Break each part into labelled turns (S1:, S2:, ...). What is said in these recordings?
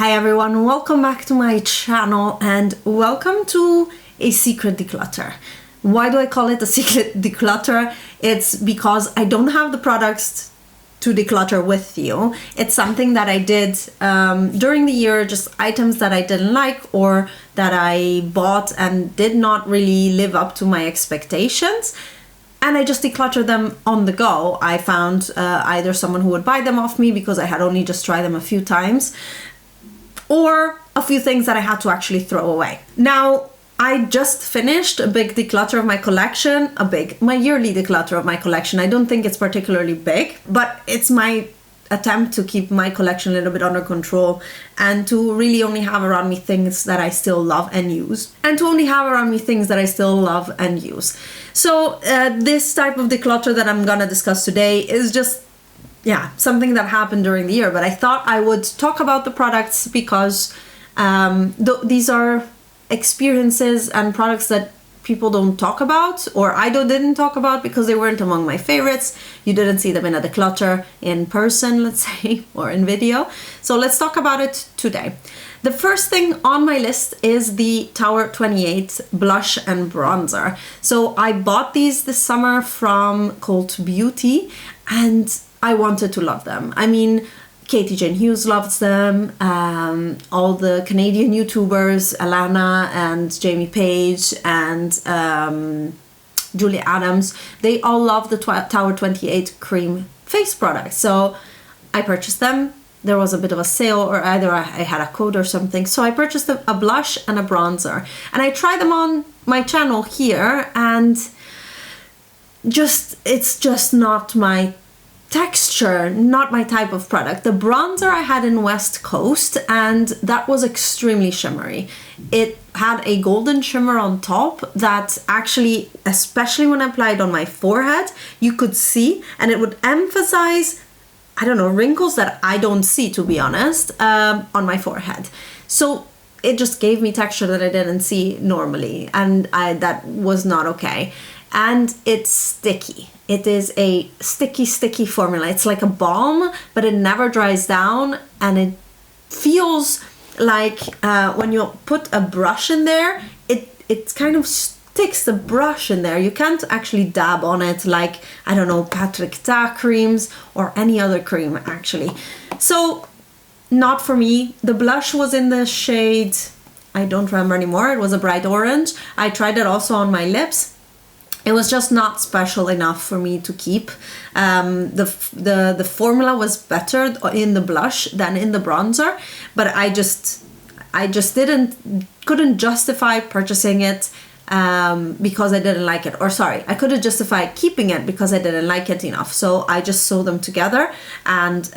S1: Hi everyone, welcome back to my channel and welcome to a secret declutter. Why do I call it a secret declutter? It's because I don't have the products to declutter with you. It's something that I did during the year, just items that I didn't like or that I bought and did not really live up to my expectations. And I just decluttered them on the go. I found either someone who would buy them off me because I had only just tried them a few times, or a few things that I had to actually throw away. Now, I just finished a big declutter of my collection, my yearly declutter of my collection. I don't think it's particularly big, but it's my attempt to keep my collection a little bit under control and to really only have around me things that I still love and use. So this type of declutter that I'm gonna discuss today is just something that happened during the year, but I thought I would talk about the products because these are experiences and products that people don't talk about, or I didn't talk about because they weren't among my favorites. You didn't see them in a declutter in person, let's say, or in video. So let's talk about it today. The first thing on my list is the Tower 28 blush and bronzer. So I bought these this summer from Cult Beauty and I wanted to love them. I mean, Katie Jane Hughes loves them, all the Canadian YouTubers, Alana and Jamie Page and Julia Adams, they all love the Tower 28 cream face product. So I purchased them. There was a bit of a sale, or either I had a code or something. So I purchased a blush and a bronzer. And I tried them on my channel here and it's just not my texture, not my type of product. The bronzer I had in West Coast and that was extremely shimmery. It had a golden shimmer on top that actually, especially when I applied on my forehead, you could see, and it would emphasize, I don't know, wrinkles that I don't see, to be honest, on my forehead. So it just gave me texture that I didn't see normally, and that was not okay. And it's sticky. It is a sticky formula. It's like a balm, but it never dries down, and it feels like when you put a brush in there, it kind of sticks the brush in there. You can't actually dab on it like, I don't know, Patrick Ta creams or any other cream actually. So not for me. The blush was in the shade, I don't remember anymore. It was a bright orange. I tried it also on my lips. It was just not special enough for me to keep. The formula was better in the blush than in the bronzer, but I just couldn't justify purchasing it because I didn't like it. Or sorry, I couldn't justify keeping it because I didn't like it enough. So I just sold them together, and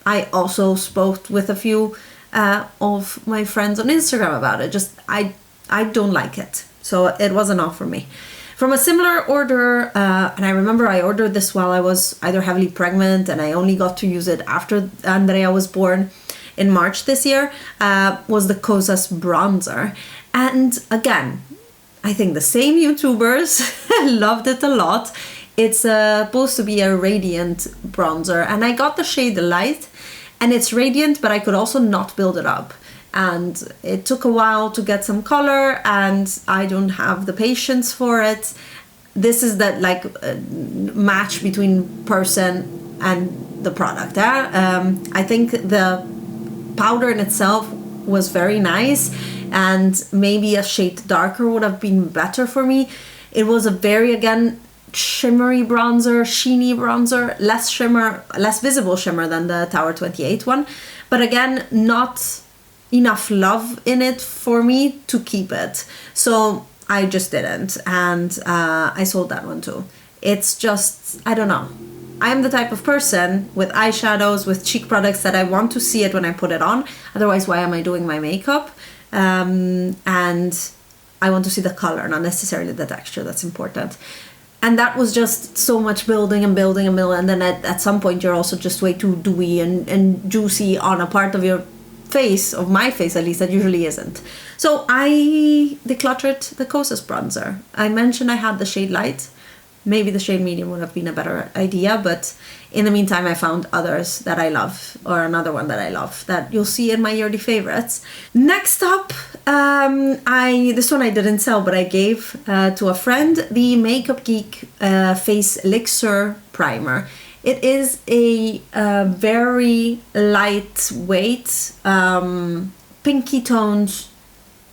S1: I also spoke with a few of my friends on Instagram about it. Just I don't like it. So it wasn't off for me. From a similar order, and I remember I ordered this while I was either heavily pregnant and I only got to use it after Andrea was born in March this year, was the Cosas Bronzer. And again, I think the same YouTubers loved it a lot. It's supposed to be a radiant bronzer, and I got the shade Light, and it's radiant, but I could also not build it up. And it took a while to get some color, and I don't have the patience for it. This is that match between person and the product. I think the powder in itself was very nice, and maybe a shade darker would have been better for me. It was a very, again, shimmery bronzer, sheeny bronzer, less visible shimmer than the Tower 28 one, but again, not enough love in it for me to keep it. So I just didn't, and I sold that one too. It's just, I don't know. I'm the type of person with eyeshadows, with cheek products, that I want to see it when I put it on. Otherwise, why am I doing my makeup? And I want to see the color, not necessarily the texture. That's important. And that was just so much building, and then at some point you're also just way too dewy and juicy on a part of your face, of my face at least, that usually isn't. So I decluttered the Cosas Bronzer. I mentioned I had the shade Light. maybe the shade medium would have been a better idea, but in the meantime I found others that I love, or another one that I love that you'll see in my yearly favorites. Next up, this one I didn't sell, but I gave to a friend, the Makeup Geek Face Elixir Primer. It is a very lightweight, pinky toned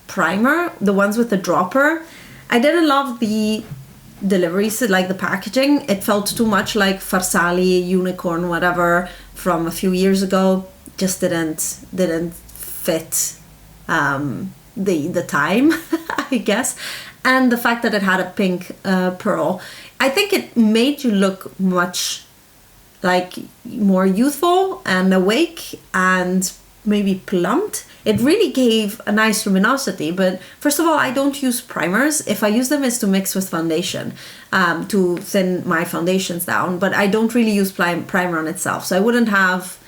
S1: primer, the ones with the dropper. I didn't love the deliveries, like the packaging. It felt too much like Farsali, Unicorn, whatever, from a few years ago. Just didn't fit the time, I guess. And the fact that it had a pink pearl, I think it made you look much like more youthful and awake and maybe plumped. It really gave a nice luminosity, but first of all, I don't use primers. If I use them, it's to mix with foundation, to thin my foundations down, but I don't really use primer on itself, so I wouldn't have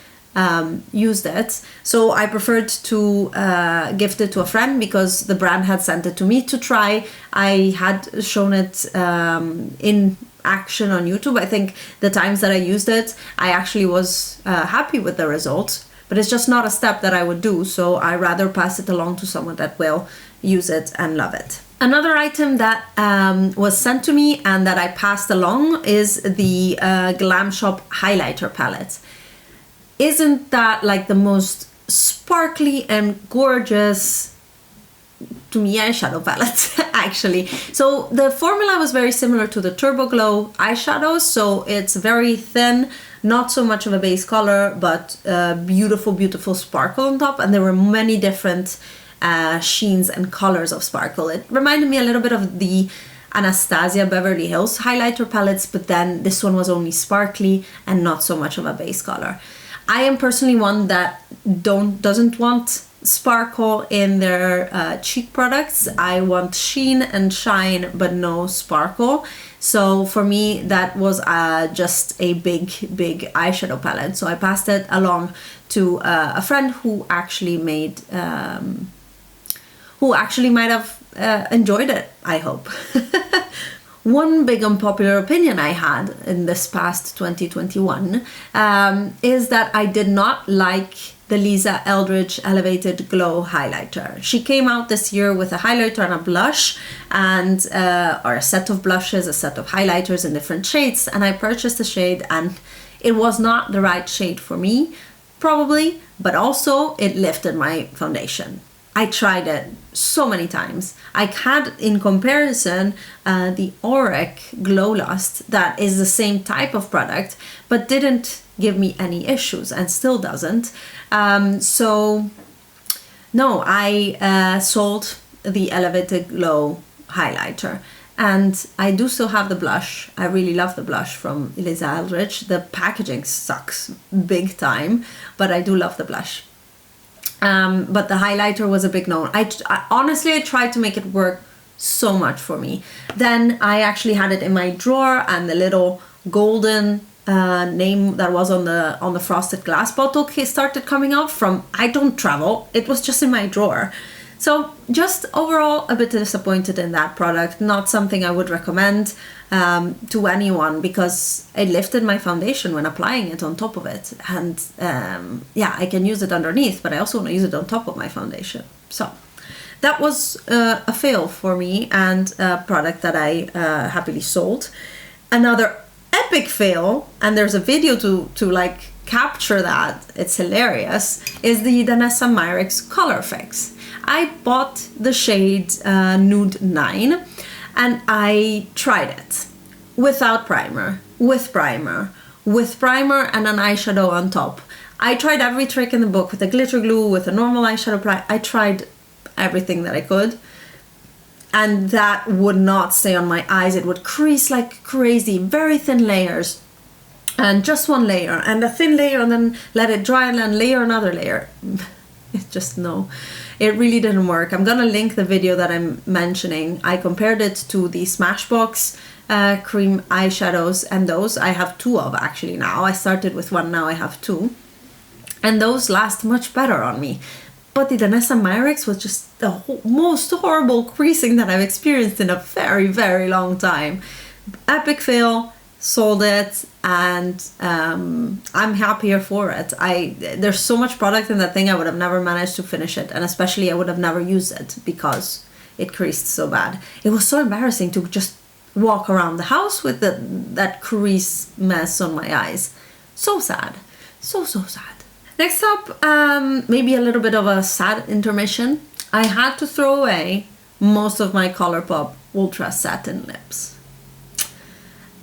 S1: used it. So I preferred to gift it to a friend because the brand had sent it to me to try. I had shown it in action on YouTube. I think the times that I used it, I actually was happy with the results, but it's just not a step that I would do, so I rather pass it along to someone that will use it and love it. Another item that was sent to me and that I passed along is the Glam Shop highlighter palette. Isn't that like the most sparkly and gorgeous, to me, eyeshadow palette actually? So the formula was very similar to the Turbo Glow eyeshadows, so it's very thin, not so much of a base color, but beautiful sparkle on top, and there were many different sheens and colors of sparkle. It reminded me a little bit of the Anastasia Beverly Hills highlighter palettes, but then this one was only sparkly and not so much of a base color. I am personally one that doesn't want sparkle in their cheek products. I want sheen and shine, but no sparkle. So for me, that was just a big eyeshadow palette. So I passed it along to a friend who actually might have enjoyed it, I hope. One big unpopular opinion I had in this past 2021 is that I did not like the Lisa Eldridge Elevated Glow highlighter. She came out this year with a highlighter and a blush, and or a set of blushes, a set of highlighters in different shades, and I purchased the shade and it was not the right shade for me, probably, but also it lifted my foundation. I tried it so many times. I had, in comparison, the Auric Glow Lust, that is the same type of product, but didn't give me any issues and still doesn't. So, no, I sold the Elevated Glow highlighter. And I do still have the blush. I really love the blush from Lisa Eldridge. The packaging sucks big time, but I do love the blush. But the highlighter was a big no. Honestly, I tried to make it work so much for me. Then I actually had it in my drawer, and the little golden name that was on the frosted glass bottle started coming out from I Don't Travel. It was just in my drawer. So just overall a bit disappointed in that product. Not something I would recommend to anyone, because it lifted my foundation when applying it on top of it. And yeah, I can use it underneath, but I also want to use it on top of my foundation. So that was a fail for me, and a product that I happily sold. Another epic fail, and there's a video to like capture that, it's hilarious, is the Vanessa Myrick's Color Fix. I bought the shade Nude 9 and I tried it without primer, with primer, and an eyeshadow on top. I tried every trick in the book, with a glitter glue, with a normal eyeshadow primer. I tried everything that I could, and that would not stay on my eyes. It would crease like crazy, very thin layers, and just one layer, and a thin layer, and then let it dry, and then layer another layer. It's just no. It really didn't work. I'm gonna link the video that I'm mentioning. I compared it to the Smashbox cream eyeshadows, and those I have two of actually now. I started with one, now I have two. And those last much better on me. But the Vanessa Myrick's was just the most horrible creasing that I've experienced in a very, very long time. Epic fail, sold it, and I'm happier for it. There's so much product in that thing, I would have never managed to finish it, and especially I would have never used it because it creased so bad. It was so embarrassing to just walk around the house with that crease mess on my eyes. So sad. So sad. Next up, maybe a little bit of a sad intermission. I had to throw away most of my Colourpop Ultra Satin lips.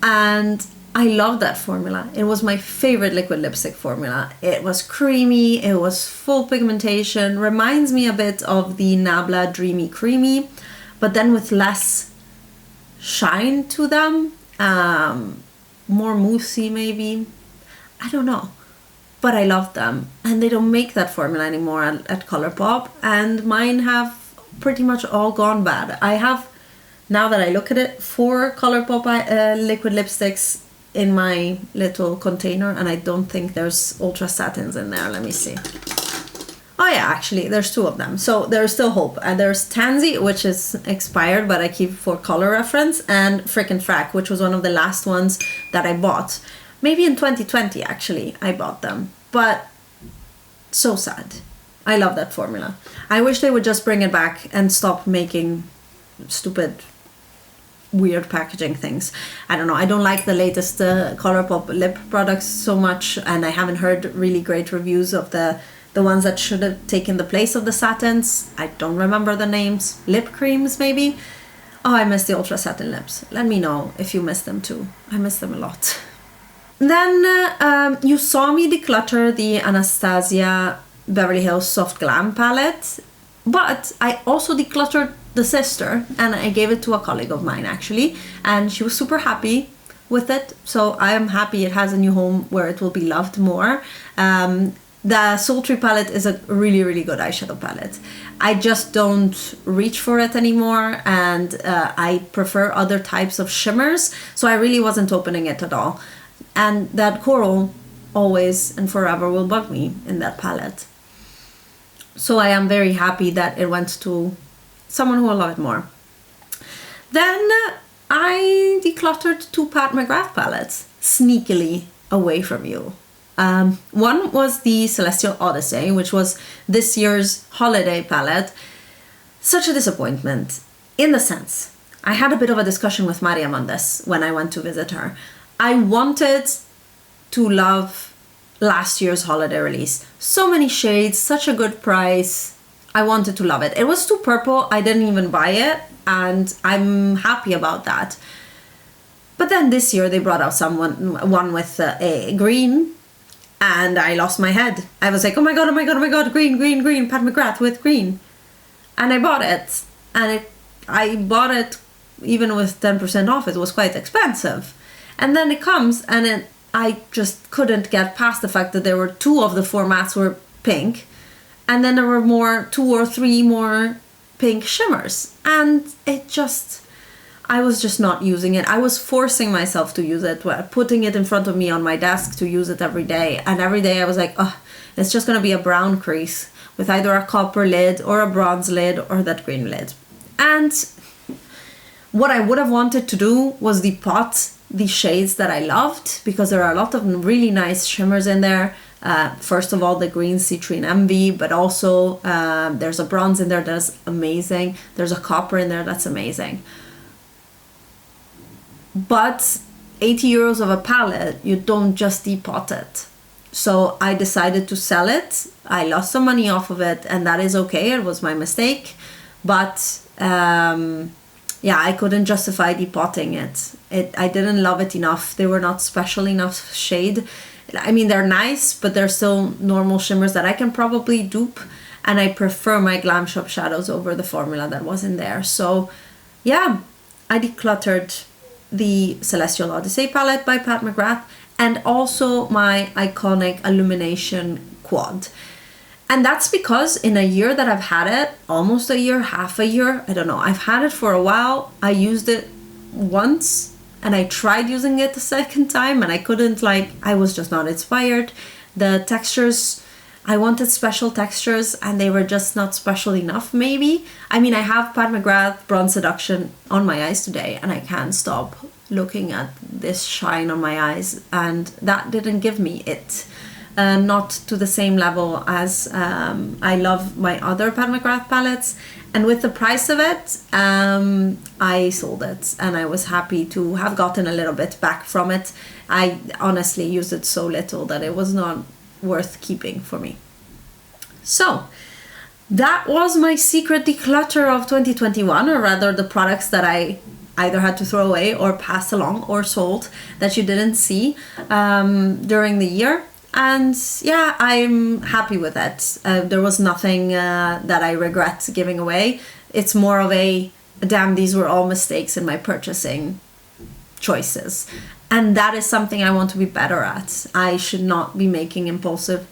S1: And I love that formula. It was my favorite liquid lipstick formula. It was creamy, it was full pigmentation, reminds me a bit of the Nabla Dreamy Creamy, but then with less shine to them, more moussey maybe. I don't know. But I love them, and they don't make that formula anymore at Colourpop, and mine have pretty much all gone bad. I have, now that I look at it, 4 Colourpop liquid lipsticks in my little container, and I don't think there's Ultra Satins in there. Let me see. Oh yeah, actually, there's 2 of them, so there's still hope. And there's Tansy, which is expired, but I keep for color reference, and Frickin' Frack, which was one of the last ones that I bought. Maybe in 2020, actually, I bought them. But so sad. I love that formula. I wish they would just bring it back and stop making stupid, weird packaging things. I don't know. I don't like the latest Colourpop lip products so much. And I haven't heard really great reviews of the ones that should have taken the place of the Satins. I don't remember the names. Lip creams, maybe? Oh, I miss the Ultra Satin lips. Let me know if you miss them too. I miss them a lot. Then you saw me declutter the Anastasia Beverly Hills Soft Glam palette, but I also decluttered the sister, and I gave it to a colleague of mine actually, and she was super happy with it, so I am happy it has a new home where it will be loved more. The Sultry palette is a really, really good eyeshadow palette. I just don't reach for it anymore, and I prefer other types of shimmers, so I really wasn't opening it at all. And that coral always and forever will bug me in that palette. So I am very happy that it went to someone who will love it more. Then I decluttered 2 Pat McGrath palettes, sneakily away from you. One was the Celestial Odyssey, which was this year's holiday palette. Such a disappointment, in the sense, I had a bit of a discussion with Mariam on this when I went to visit her. I wanted to love last year's holiday release. So many shades, such a good price. I wanted to love it. It was too purple, I didn't even buy it, and I'm happy about that. But then this year they brought out one with a green, and I lost my head. I was like, oh my god, green, Pat McGrath with green. And I bought it, and I bought it even with 10% off. It was quite expensive. And then it comes, and I just couldn't get past the fact that there were 2 of the 4 mattes were pink, and then there were 2 or 3 more pink shimmers, and I was just not using it. I was forcing myself to use it, putting it in front of me on my desk to use it every day, and every day I was like, oh, it's just gonna be a brown crease with either a copper lid or a bronze lid or that green lid. And what I would have wanted to do was depot the shades that I loved, because there are a lot of really nice shimmers in there. First of all, the green Citrine Envy, but also there's a bronze in there that's amazing. There's a copper in there that's amazing. But 80 euros of a palette, you don't just depot it. So I decided to sell it. I lost some money off of it, and that is okay. It was my mistake. But yeah, I couldn't justify depotting it. I didn't love it enough. They were not special enough shade. I mean, they're nice, but they're still normal shimmers that I can probably dupe. And I prefer my Glam Shop shadows over the formula that was in there. So yeah, I decluttered the Celestial Odyssey palette by Pat McGrath, and also my iconic Illumination Quad. And that's because in a year that I've had it, almost a year, half a year, I don't know, I've had it for a while. I used it once and I tried using it a second time and I couldn't, I was just not inspired. The textures, I wanted special textures and they were just not special enough, maybe. I mean, I have Pat McGrath Bronze Seduction on my eyes today and I can't stop looking at this shine on my eyes, and that didn't give me it. Not to the same level as I love my other Pat McGrath palettes. And with the price of it, I sold it and I was happy to have gotten a little bit back from it. I honestly used it so little that it was not worth keeping for me. So that was my secret declutter of 2021, or rather the products that I either had to throw away or pass along or sold that you didn't see during the year. And yeah, I'm happy with it. There was nothing that I regret giving away. It's more of a, damn, these were all mistakes in my purchasing choices. And that is something I want to be better at. I should not be making impulsive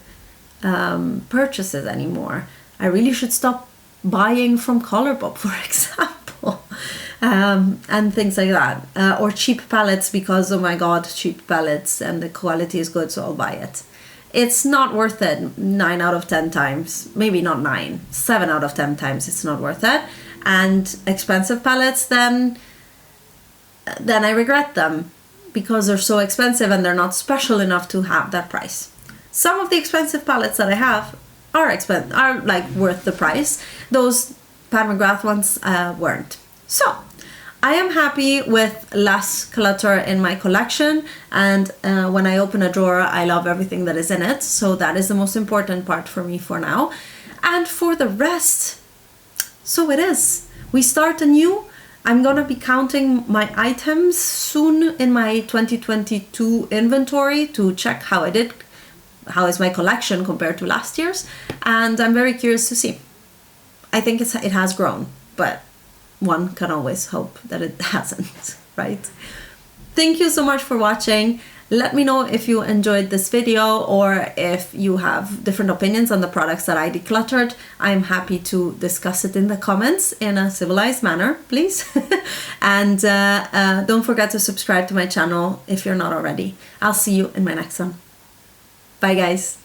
S1: purchases anymore. I really should stop buying from Colourpop, for example. And things like that. Or cheap palettes because, oh my god, cheap palettes and the quality is good, so I'll buy it. It's not worth it 9 out of 10 times. Maybe not 9, 7 out of 10 times it's not worth it. And expensive palettes, then I regret them because they're so expensive and they're not special enough to have that price. Some of the expensive palettes that I have are like worth the price. Those Pat McGrath ones weren't. So I am happy with less clutter in my collection, and when I open a drawer I love everything that is in it, so that is the most important part for me for now. And for the rest, so it is. We start anew. I'm gonna be counting my items soon in my 2022 inventory to check how I did, how is my collection compared to last year's, and I'm very curious to see. I think it has grown, but one can always hope that it hasn't, right? Thank you so much for watching. Let me know if you enjoyed this video or if you have different opinions on the products that I decluttered. I'm happy to discuss it in the comments in a civilized manner, please. And don't forget to subscribe to my channel if you're not already. I'll see you in my next one. Bye guys.